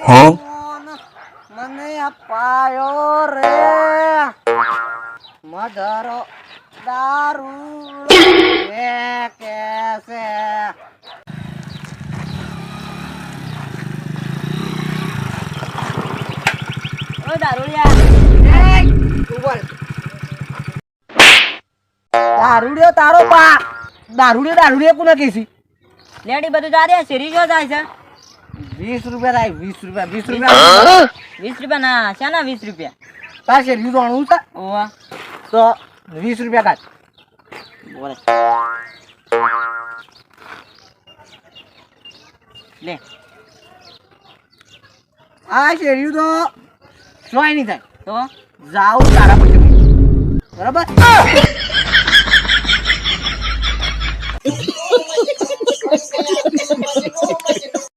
મને અપાયો રે મધરો દારૂ કેસે ઓ દારૂડિયા દારૂડિયો તારો પા દારૂડિયો કોને કહેશી લેડી બધું જાદે શેરી જો જાય છે 20 રૂપિયા થાય 20 રૂપિયા 20 રૂપિયા ના શાના 20 રૂપિયા તાર શેરી જોણું છે ઓવા તો 20 રૂપિયા કાઢ બોલે લે આ શેરી તો સોય નહીં થાય તો જાઉં તારા પછી બરાબર